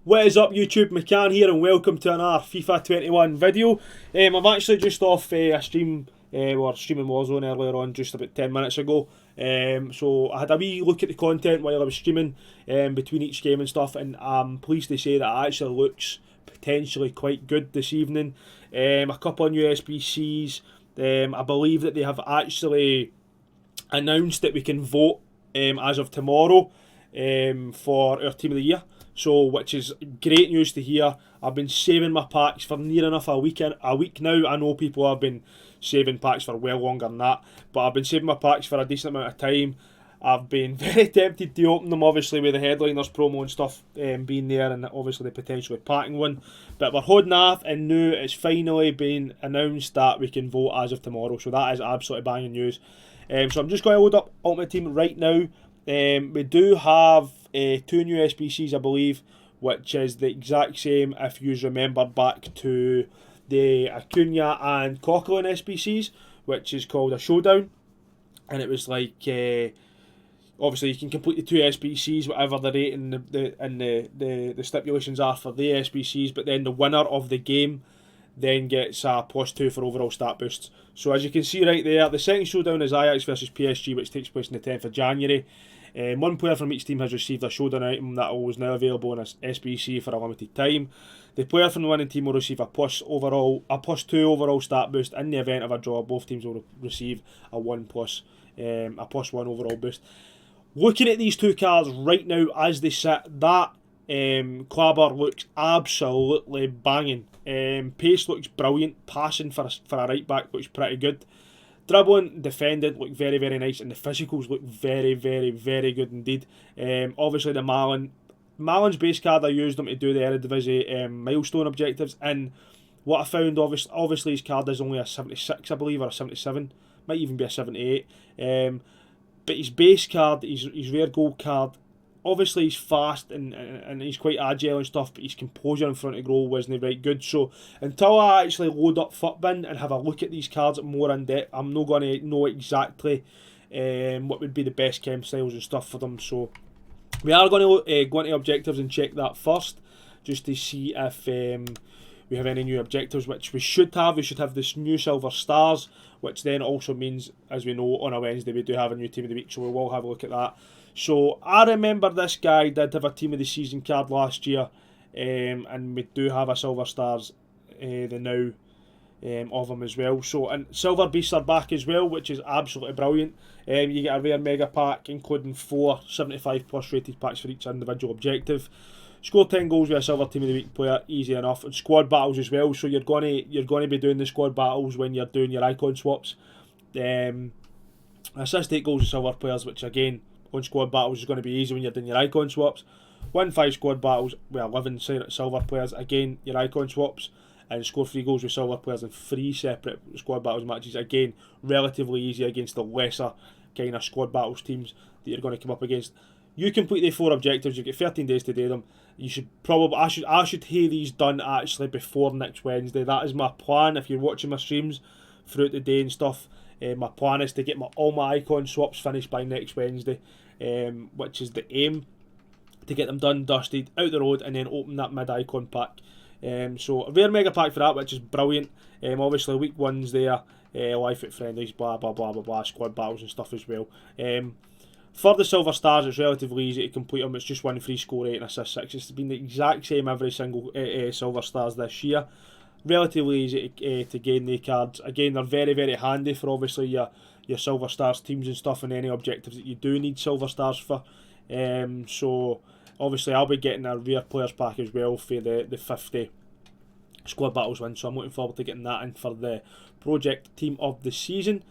What is up YouTube, McCann here and welcome to another FIFA 21 video. I'm actually just off a stream, we were streaming Warzone earlier on just about 10 minutes ago. So I had a wee look at the content while I was streaming between each game and stuff, and I'm pleased to say that it actually looks potentially quite good this evening. A couple of new SBCs, I believe that they have actually announced that we can vote as of tomorrow for our team of the year. So, which is great news to hear. I've been saving my packs for near enough a week now. I know people have been saving packs for well longer than that, but I've been saving my packs for a decent amount of time. I've been very tempted to open them, obviously, with the headliners promo and stuff being there, and obviously the potentially packing one. But we're holding off, and now it's finally been announced that we can vote as of tomorrow. So that is absolutely banging news. So I'm just going to load up Ultimate Team right now. We do have two new SBCs, I believe, which is the exact same if you remember back to the Acuna and Coquelin SBCs, which is called a Showdown. And it was like, obviously you can complete the two SBCs, whatever the rate and the stipulations are for the SBCs, but then the winner of the game then gets a +2 for overall stat boosts. So as you can see right there, the second showdown is Ajax versus PSG, which takes place on the 10th of January. One player from each team has received a showdown item that is now available in a SBC for a limited time. The player from the winning team will receive a +2 overall stat boost. In the event of a draw, both teams will receive a +1 overall boost. Looking at these two cards right now as they sit, that Clabber looks absolutely banging. Pace looks brilliant. Passing for a right back looks pretty good. Dribbling, defending look very, very nice, and the physicals look very, very, very good indeed. Obviously the Malin's base card, I used them to do the Eredivisie milestone objectives, and what I found, obviously his card is only a 76, I believe, or a 77, might even be a 78. But his base card, his rare gold card, obviously he's fast and he's quite agile and stuff, but his composure in front of goal wasn't very good. So until I actually load up Futbin and have a look at these cards more in depth, I'm not going to know exactly what would be the best chem styles and stuff for them. So we are going to go into objectives and check that first, just to see if we have any new objectives, which we should have. We should have this new Silver Stars, which then also means, as we know, on a Wednesday we do have a new Team of the Week, so we will have a look at that. So I remember this guy did have a Team of the Season card last year, and we do have a Silver Stars the now of him as well. So, and Silver Beasts are back as well, which is absolutely brilliant. You get a rare mega pack, including 4 75+ rated packs for each individual objective. Score 10 goals with a Silver Team of the Week player, easy enough. And squad battles as well, so you're going to be doing the squad battles when you're doing your icon swaps. Assist 8 goals with Silver players, which again, on squad battles is going to be easy when you're doing your icon swaps. Win 5 squad battles with 11 Silver players, again, your icon swaps. And score 3 goals with Silver players in 3 separate squad battles matches, again, relatively easy against the lesser kind of squad battles teams that you're going to come up against. You complete the 4 objectives, you get 13 days to do them. You should probably, I should have these done actually before next Wednesday. That is my plan. If you're watching my streams throughout the day and stuff, my plan is to get all my icon swaps finished by next Wednesday, which is the aim, to get them done, dusted, out the road, and then open that mid-icon pack. So a rare mega pack for that, which is brilliant. Obviously week 1's there, live at friendlies, blah blah blah blah blah, squad battles and stuff as well. For the Silver Stars, it's relatively easy to complete them. It's just 1 free score 8 and assist 6. It's been the exact same every single Silver Stars this year. Relatively easy to gain the cards. Again, they're very, very handy for obviously your Silver Stars teams and stuff, and any objectives that you do need Silver Stars for. So obviously I'll be getting a rare players pack as well for the 50 squad battles win, so I'm looking forward to getting that in for the project team of the season.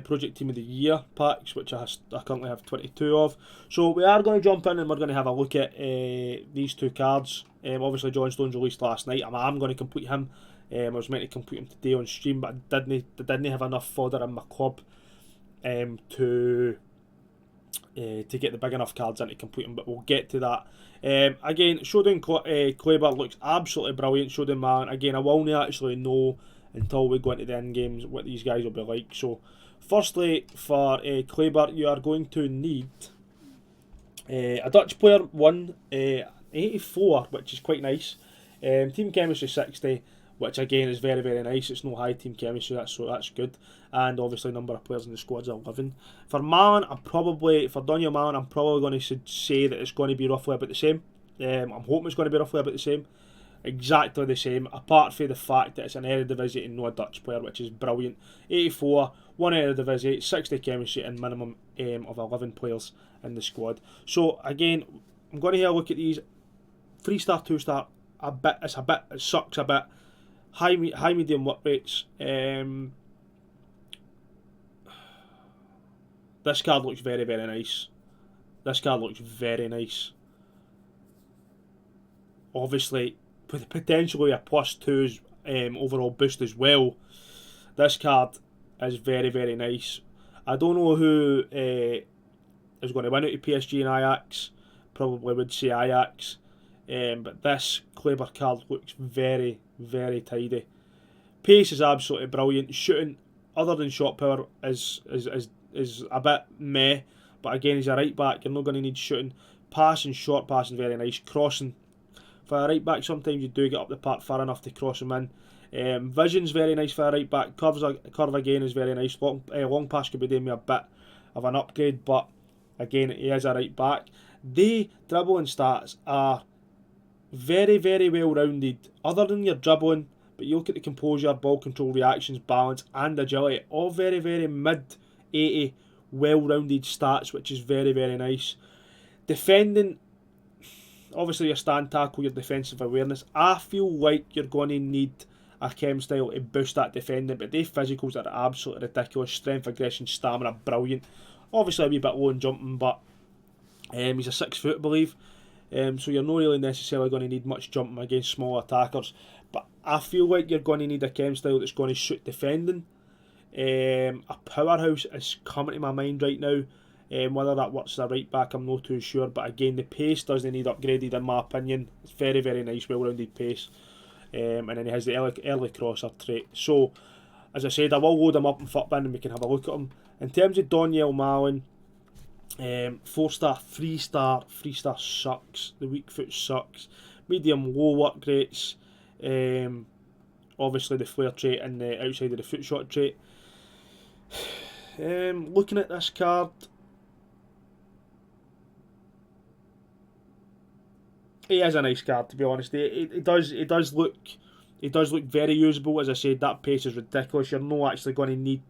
Project Team of the Year packs, which I currently have 22 of. So we are going to jump in and we're going to have a look at these 2 cards. Obviously John Stones released last night. I'm going to complete him. I was meant to complete him today on stream, but I didn't have enough fodder in my club to get the big enough cards in to complete them, but we'll get to that. Again, Showdown Kleber looks absolutely brilliant. Showdown Malin, again, I will not actually know until we go into the end games what these guys will be like. So firstly, for Kleber, you are going to need A Dutch player won 84, which is quite nice. Team chemistry 60, which again is very very nice. It's no high team chemistry, so that's good. And obviously number of players in the squad's 11. For Malin, for Daniel Malin, I'm probably going to say that it's going to be roughly about the same. I'm hoping it's going to be roughly about the same. Exactly the same, apart from the fact that it's an Eredivisie and not a Dutch player, which is brilliant. 84, one Eredivisie, 60 chemistry, and minimum of 11 players in the squad. So again, I'm going to have a look at these 3-star, 2-star. It sucks a bit. High medium work rates. This card looks very very nice. This card looks very nice. Obviously, with potentially a +2 overall boost as well. This card is very very nice. I don't know who is going to win out of PSG and Ajax. Probably would say Ajax. But this Kleber card looks very very tidy. Pace is absolutely brilliant. Shooting, other than shot power, is a bit meh. But again, he's a right back. You're not going to need shooting. Passing, short passing, very nice. Crossing, for a right back, sometimes you do get up the park far enough to cross him in. Vision's very nice for a right back. Curve again is very nice. Long pass could be doing me a bit of an upgrade, but again, he is a right back. The dribbling stats are very, very well rounded. Other than your dribbling, but you look at the composure, ball control, reactions, balance, and agility, all very, very mid 80, well rounded stats, which is very, very nice. Defending, obviously your stand tackle, your defensive awareness. I feel like you're going to need a chem style to boost that defending, but their physicals are absolutely ridiculous. Strength, aggression, stamina, brilliant. Obviously a wee bit low in jumping, but he's a 6 foot, I believe. So you're not really necessarily going to need much jumping against small attackers. But I feel like you're going to need a chem style that's going to suit defending. A powerhouse is coming to my mind right now. Whether that works as a right back, I'm not too sure. But again, the pace doesn't need upgraded in my opinion. It's very, very nice, well-rounded pace. And then he has the early crosser trait. So, as I said, I will load him up in FUT bin and we can have a look at him. In terms of Daniel Malin, 4-star, 3-star, 3-star sucks. The weak foot sucks. Medium low work rates. Obviously the flare trait and the outside of the foot shot trait. Looking at this card, he is a nice card, to be honest. He does look very usable. As I said, that pace is ridiculous. You're not actually going to need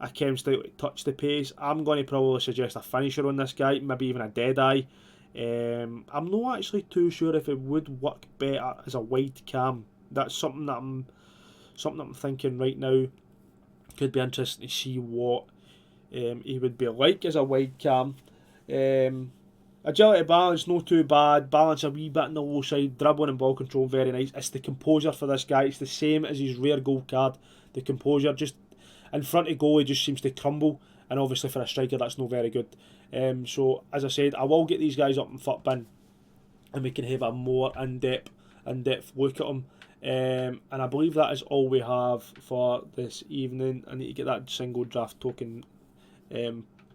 a chem style to touch the pace. I'm going to probably suggest a finisher on this guy, maybe even a dead eye. I'm not actually too sure if it would work better as a wide cam. That's something that I'm thinking right now. Could be interesting to see what he would be like as a wide cam. Agility, balance, not too bad. Balance a wee bit on the low side. Dribbling and ball control, very nice. It's the composure for this guy. It's the same as his rare gold card. The composure, just in front of goal, he just seems to crumble. And obviously for a striker, that's not very good. So, as I said, I will get these guys up in FUT bin. And we can have a more in-depth look at them. And I believe that is all we have for this evening. I need to get that single draft token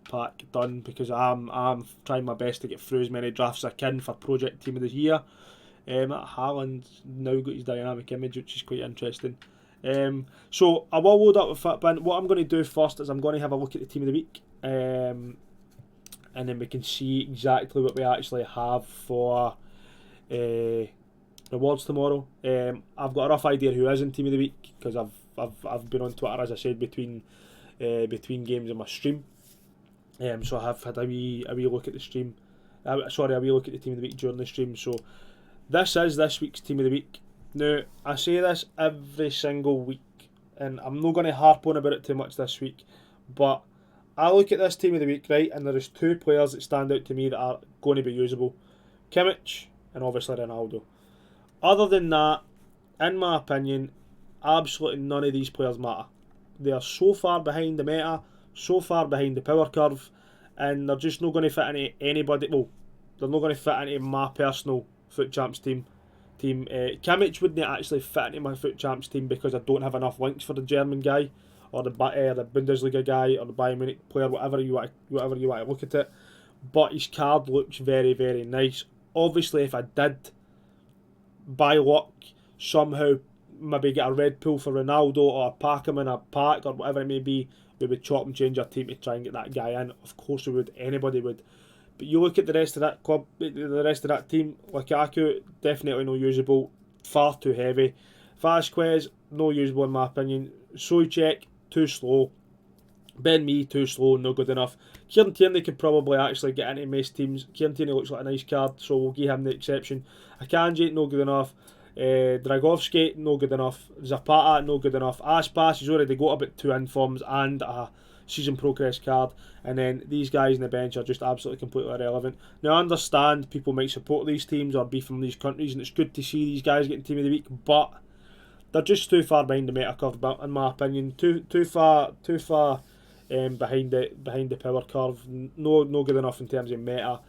pack done because I'm trying my best to get through as many drafts as I can for Project Team of the Year. Haaland's now got his dynamic image, which is quite interesting. So I will load up with FitBin. What I'm going to do first is I'm going to have a look at the Team of the Week, and then we can see exactly what we actually have for rewards tomorrow. I've got a rough idea who is in Team of the Week because I've been on Twitter, as I said, between games in my stream. So I have had a wee look at the stream. A wee look at the Team of the Week during the stream. So this is this week's Team of the Week. Now, I say this every single week, and I'm not going to harp on about it too much this week, but I look at this Team of the Week, right, and there is two players that stand out to me that are going to be usable. Kimmich and obviously Ronaldo. Other than that, in my opinion, absolutely none of these players matter. They are so far behind the meta, so far behind the power curve, and they're just not going to fit into anybody. Well, they're not going to fit into my personal Foot Champs team. Kimmich wouldn't actually fit into my Foot Champs team because I don't have enough links for the German guy, or the Bundesliga guy, or the Bayern Munich player, whatever you want to look at it. but his card looks very, very nice. Obviously, if I did, by luck, somehow maybe get a red pull for Ronaldo or pack him in a pack or whatever it may be, we would chop and change our team to try and get that guy in. Of course we would, anybody would. But you look at the rest of that club, the rest of that team, Lukaku, definitely no usable, far too heavy. Vasquez, no usable in my opinion. Souček, too slow. Ben Mee, too slow, no good enough. Kieran Tierney could probably actually get into most teams. Kieran Tierney looks like a nice card, so we'll give him the exception. Akanji, no good enough. Dragovski, no good enough. Zapata, no good enough. Aspas, he's already got about 2 informs and a season progress card. And then these guys on the bench are just absolutely completely irrelevant. Now I understand people might support these teams or be from these countries, and it's good to see these guys getting team of the week, but they're just too far behind the meta curve, in my opinion. Too far behind the power curve. No good enough in terms of meta.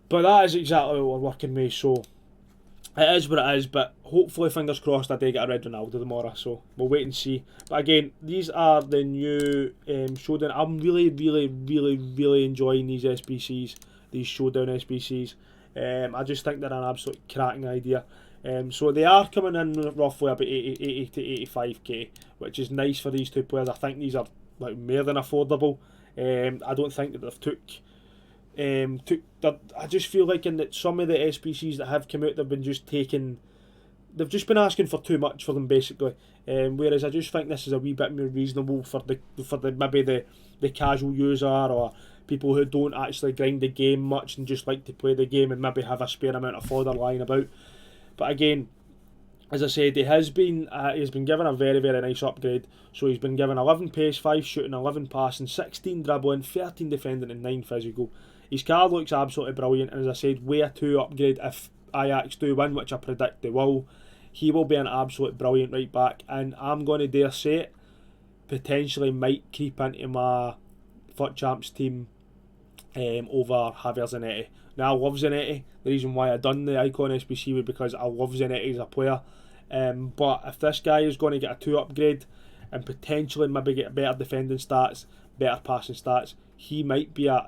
But that is exactly what we're working with, so it is what it is, but hopefully, fingers crossed, I do get a red Ronaldo tomorrow, so we'll wait and see. But again, these are the new Showdown. I'm really enjoying these SBCs, these Showdown SBCs. I just think they're an absolute cracking idea. So they are coming in roughly about 80 to 85k, which is nice for these two players. I think these are like more than affordable. I don't think that they've I just feel like in that some of the SPCs that have come out, they've just been asking for too much for them basically. Whereas I just think this is a wee bit more reasonable for the maybe the casual user or people who don't actually grind the game much and just like to play the game and maybe have a spare amount of fodder lying about. But again, as I said, he's been given a very, very nice upgrade. So he's been given 11 pace, 5 shooting, 11 passing, 16 dribbling, 13 defending and 9 physical. His card looks absolutely brilliant, and as I said, way a 2 upgrade if Ajax do win, which I predict they will. He will be an absolute brilliant right back, and I'm going to dare say it, potentially might creep into my FUT Champs team over Javier Zanetti. Now I love Zanetti. The reason why I done the Icon SBC was because I love Zanetti as a player. But if this guy is going to get a 2 upgrade and potentially maybe get better defending stats, better passing stats, he might be a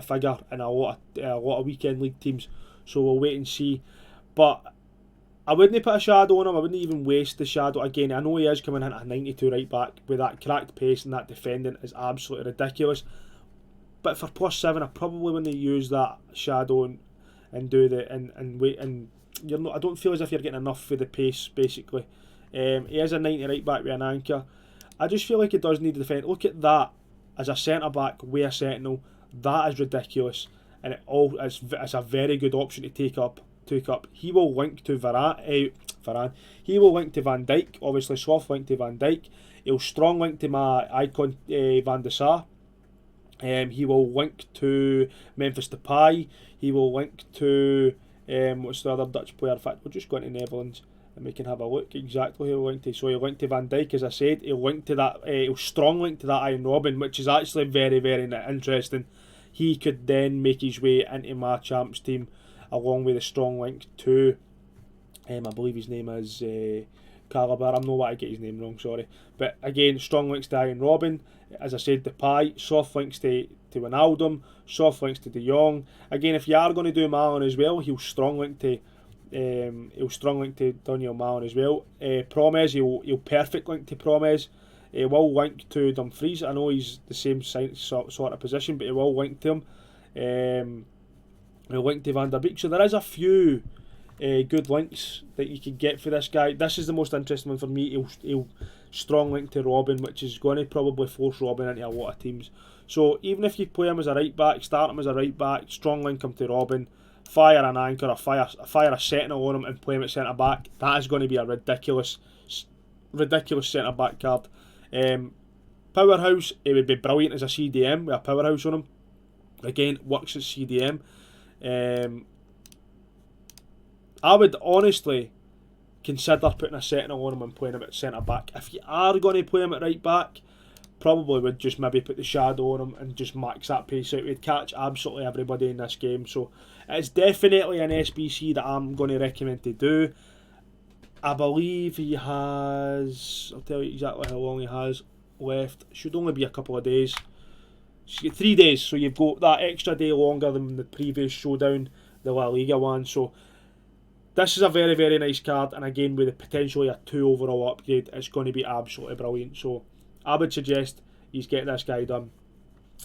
figure in a lot of weekend league teams. So we'll wait and see. But I wouldn't put a shadow on him. I wouldn't even waste the shadow. Again, I know he is coming in at a 92 right back with that cracked pace, and that defending is absolutely ridiculous. But for +7, I probably wouldn't use that shadow and do the and wait, and you're not. I don't feel as if you're getting enough for the pace basically. He is a 90 right back with an anchor. I just feel like he does need to defend. Look at that as a centre back with a sentinel. That is ridiculous, and it's a very good option to take up. He will link to Varane. He will link to Van Dijk. Obviously, soft link to Van Dijk. He'll strong link to my icon Van de Sar. He will link to Memphis Depay. He will link to what's the other Dutch player? In fact, we'll just go into Netherlands and we can have a look exactly who he'll link to. So he'll link to Van Dijk, as I said. He'll link to that. He'll strong link to that Iron Robin, which is actually very, very interesting. He could then make his way into my champs team, along with a strong link to, I believe his name is Calabar. I'm not want to get his name wrong, sorry. But again, strong links to Iron Robin. As I said, Depay, soft links to Wijnaldum, soft links to De Jong. Again, if you are going to do Malin as well, he'll strong link to Daniel Malin as well. Promes, he'll perfect link to Promes. He will link to Dumfries. I know he's the same sort of position, but he will link to him. He'll link to Van der Beek. So there is a few good links that you can get for this guy. This is the most interesting one for me. He'll strong link to Robin, which is going to probably force Robin into a lot of teams. So even if you play him as a right back, start him as a right back, strong link him to Robin, fire an anchor or fire a sentinel on him and play him at centre back, that is going to be a ridiculous centre back card. Powerhouse, it would be brilliant as a CDM with a powerhouse on him. Again, works as CDM. I would honestly consider putting a sentinel on him and playing him at centre back. If you are going to play him at right back, probably would just maybe put the shadow on him and just max that pace out. He'd catch absolutely everybody in this game. So it's definitely an SBC that I'm going to recommend to do. I believe he has, I'll tell you exactly how long he has left. Should only be a couple of days. So you get 3 days, so you've got that extra day longer than the previous Showdown, the La Liga one. So this is a very, very nice card, and again, with potentially a 2 overall upgrade, it's going to be absolutely brilliant. So I would suggest he's get this guy done.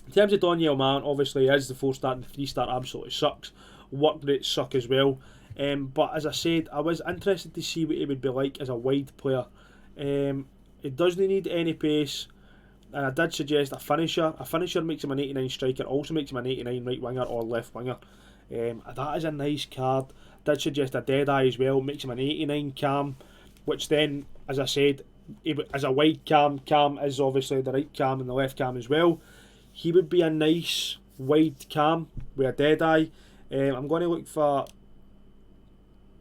In terms of Daniel Man, obviously he is the 4-star, and the 3-star absolutely sucks. Work rates suck as well. But as I said, I was interested to see what he would be like as a wide player. He doesn't need any pace, and I did suggest a finisher. A finisher makes him an 89 striker, also makes him an 89 right winger or left winger. That is a nice card. Did suggest a Deadeye as well, makes him an 89 cam, which then, as I said, as a wide cam is obviously the right cam and the left cam as well. He would be a nice wide cam with a Deadeye. I'm going to look for,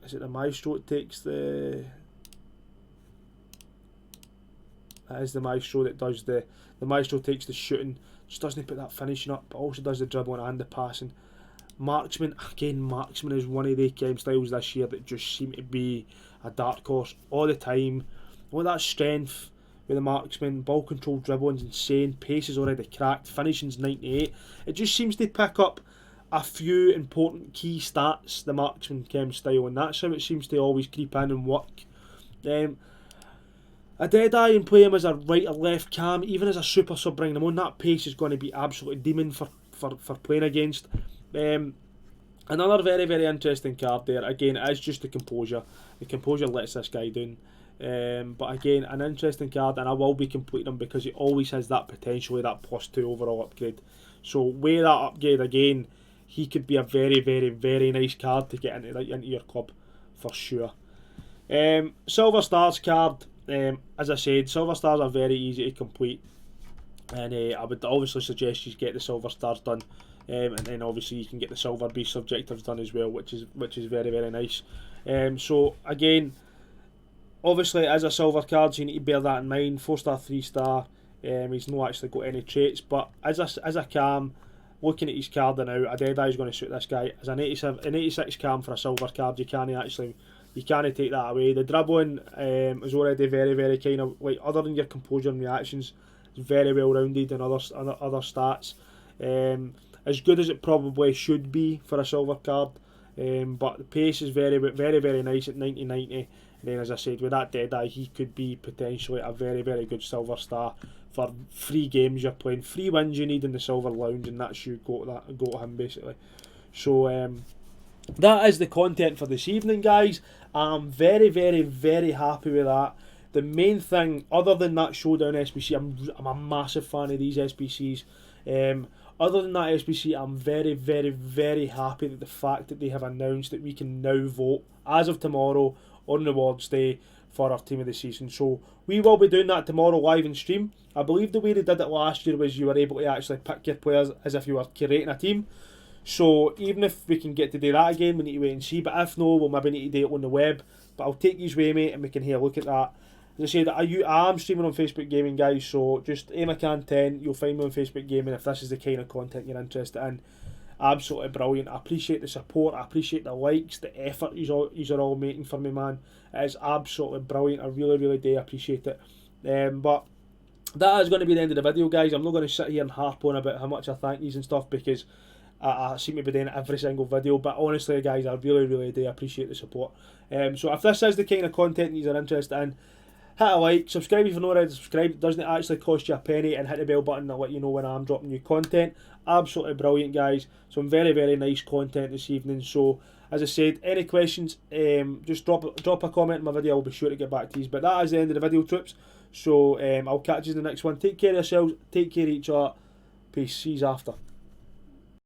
is it the Maestro that takes the... That is the Maestro that does the Maestro takes the shooting, just doesn't put that finishing up, but also does the dribbling and the passing. Marksman, again, Marksman is one of the styles this year that just seem to be a dark horse all the time. All that strength with the Marksman, ball control, dribbling's insane, pace is already cracked, finishing's 98. It just seems to pick up a few important key stats, the Marksman style, and that's how it seems to always creep in and work. A Deadeye and play him as a right or left cam, even as a super sub, bringing him on, that pace is going to be absolutely demon for playing against. Another very, very interesting card there. Again, it is just the composure. The composure lets this guy down. But again, an interesting card, and I will be completing him because he always has that potentially that +2 overall upgrade. So with that upgrade again, he could be a very, very, very nice card to get into your club for sure. Silver Stars card. As I said, Silver Stars are very easy to complete, and I would obviously suggest you get the Silver Stars done. And then obviously you can get the Silver Beast objectives done as well, which is very, very nice. So again, obviously as a silver card, so you need to bear that in mind. 4-star, 3-star. He's not actually got any traits, but as a cam, looking at his card now, a Deadeye is going to suit this guy. As an 86 cam for a silver card, you can't take that away. The dribbling is already very, very kind of like, other than your composure and reactions, it's very well rounded and other stats. As good as it probably should be for a silver card, but the pace is very, very, very nice at 90. And then, as I said, with that Deadeye, he could be potentially a very, very good silver star for 3 games you're playing, 3 wins you need in the silver lounge, and that's you go to him basically. So that is the content for this evening, guys. I'm very, very, very happy with that. The main thing, other than that Showdown SBC, I'm a massive fan of these SBCs. Other than that SBC, I'm very, very, very happy that the fact that they have announced that we can now vote as of tomorrow on Rewards Day for our team of the season. So we will be doing that tomorrow live in stream. I believe the way they did it last year was you were able to actually pick your players as if you were curating a team. So even if we can get to do that again, we need to wait and see. But if no, we'll maybe need to do it on the web. But I'll take you way, mate, and we can have a look at that. As I said, I am streaming on Facebook Gaming, guys, so just AIMACAN10, you'll find me on Facebook Gaming if this is the kind of content you're interested in. Absolutely brilliant. I appreciate the support, I appreciate the likes, the effort you are all making for me, man. It is absolutely brilliant. I really, really do appreciate it. But that is going to be the end of the video, guys. I'm not going to sit here and harp on about how much I thank you and stuff, because I seem to be doing it every single video, but honestly, guys, I really, really do appreciate the support. So if this is the kind of content you are interested in, hit a like, subscribe if you're not already subscribed. It doesn't actually cost you a penny, and hit the bell button to let you know when I'm dropping new content. Absolutely brilliant, guys. Some very, very nice content this evening. So as I said, any questions, just drop a comment in my video. I'll be sure to get back to you. But that is the end of the video, troops. So I'll catch you in the next one. Take care of yourselves, take care of each other. Peace. See you after.